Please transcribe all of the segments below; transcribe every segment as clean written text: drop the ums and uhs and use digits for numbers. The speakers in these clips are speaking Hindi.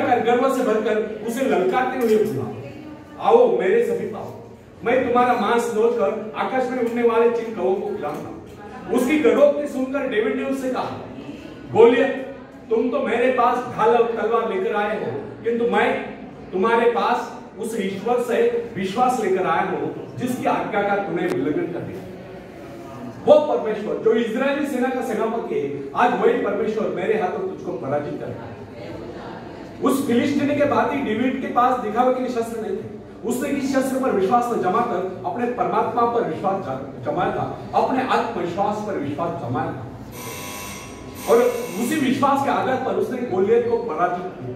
गर्व से भरकर उसे ललकारते हुए बोला, आओ मेरे सभी पाओ, मैं तुम्हारा मांस नोचकर आकाश में उड़ने वाले चिल कौओं को खिलाऊंगा। उसकी गड़ोक्ति सुनकर डेविड ने उससे कहा, गोलियत, तुम तो मेरे पास ढाल और तलवार लेकर आए हो, किंतु मैं तुम्हारे पास उस ईश्वर से विश्वास लेकर आया हूं जिसकी आज्ञा का तूने उल्लंघन कर दिया। वो परमेश्वर जो इजरायली सेना का सेनापति है, आज वही परमेश्वर मेरे हाथों तुझको पराजित करेगा। उस फिलिस्तीनी के भांति डेविड के पास दिखावे के लिए शस्त्र नहीं थे। उसने किस शस्त्र पर विश्वास न जमाकर अपने परमात्मा पर विश्वास जमाया था, अपने आत्मविश्वास पर विश्वास जमाया था, और उसी विश्वास के आधार पर उसने गोलियत को पराजित किया।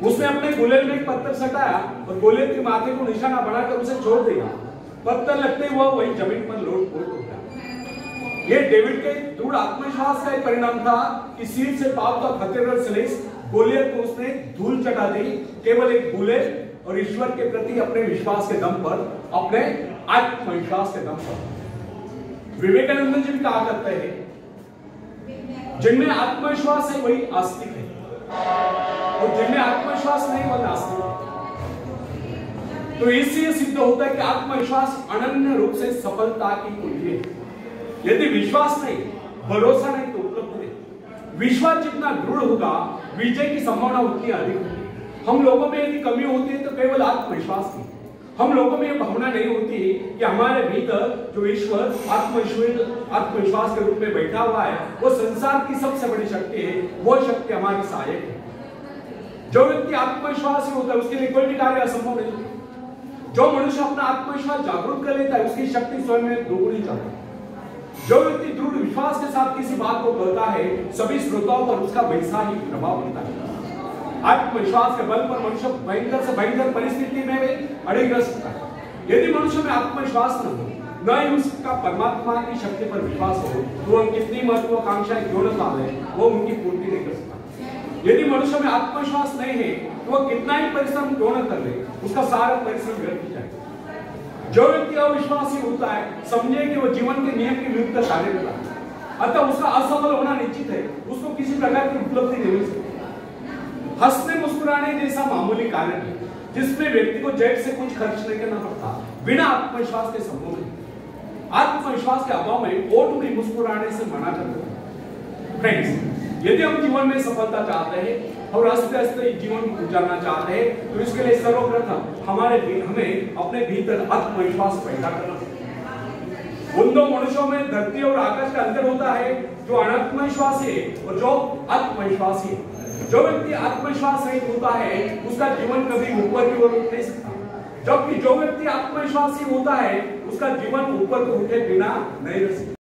उसने अपने गुलेल में एक पत्थर सटाया और गोलियत के माथे को निशाना बनाकर उसे छोड़ दिया। पत्थर लगते हुआ वही जमीन पर लोट पोट हो गया। यह डेविड के दृढ़ आत्मविश्वास का एक परिणाम था कि सिर से पांव तक हथियार से लैस गोलियत को उसने धूल चटा दी, केवल एक गुलेल और ईश्वर के प्रति अपने विश्वास के दम पर, अपने आत्मविश्वास के दम पर। विवेकानंद जी भी कहा करते हैं, जिनमें आत्मविश्वास है वही आस्तिक है, और जिनमें आत्मविश्वास नहीं वह नास्तिक है। तो इससे सिद्ध होता है कि आत्मविश्वास अनन्य रूप से सफलता की कुंजी है। यदि विश्वास नहीं, भरोसा नहीं तो उपलब्ध नहीं। विश्वास जितना दृढ़ होगा, विजय की संभावना उतनी अधिक होगी। हम लोगों में यदि कमी होती है तो केवल आत्मविश्वास की। हम लोगों में यह भावना नहीं होती कि हमारे भीतर जो ईश्वर आत्मविश्वास के रूप में बैठा हुआ है, वो संसार की सबसे बड़ी शक्ति है, वो शक्ति हमारी सहायक है। जो व्यक्ति आत्मविश्वासी होता है उसके लिए कोई भी कार्य असंभव नहीं होता। जो मनुष्य अपना आत्मविश्वास जागरूक कर लेता है उसकी शक्ति स्वयं में दोगुनी जाती है। जो व्यक्ति दृढ़ विश्वास के साथ किसी बात को कहता है, सभी श्रोताओं पर उसका वैसा ही प्रभाव पड़ता है। आत्मविश्वास के बल पर मनुष्य भयंकर से भयंकर परिस्थिति में भी अड़िग रह सकता है। यदि मनुष्य में आत्मविश्वास न हो, न ही उसका परमात्मा की शक्ति पर विश्वास हो, तो वह कितनी महत्वाकांक्षाएं क्यों न पाले, वो उनकी पूर्ति नहीं कर सकता। यदि मनुष्य में आत्मविश्वास नहीं है तो वह कितना ही परिश्रम क्यों न कर ले, उसका सारा परिश्रम व्यर्थ हो जाएगा। जो व्यक्ति अविश्वासी होता है, समझे कि वह जीवन के नियम के विरुद्ध कार्य कर रहा है, अतः उसका असफल होना निश्चित है, उसको किसी प्रकार की उपलब्धि नहीं मिल सकती। हंसने मुस्कुराने जैसा मामूली कारण है जिसमें व्यक्ति को जेब से कुछ खर्च नहीं करना पड़ता, बिना आत्मविश्वास के संभव नहीं। आत्मविश्वास के अभाव में ओठ भी मुस्कुराने से मना करते हैं। फ्रेंड्स, यदि हम जीवन में सफलता चाहते हैं और हंसते हंसते जीवन को गुजारना चाहते हैं तो इसके लिए सर्वप्रथम हमें अपने भीतर आत्मविश्वास पैदा करना है। उन दो मनुष्यों में धरती और आकाश का अंतर होता है, जो अनात्मविश्वासी है और जो आत्मविश्वासी है। जो व्यक्ति आत्मविश्वास रहित होता है उसका जीवन कभी ऊपर की ओर उठ नहीं सकता, जबकि जो व्यक्ति आत्मविश्वासी होता है उसका जीवन ऊपर को उठे बिना नहीं रह सकता।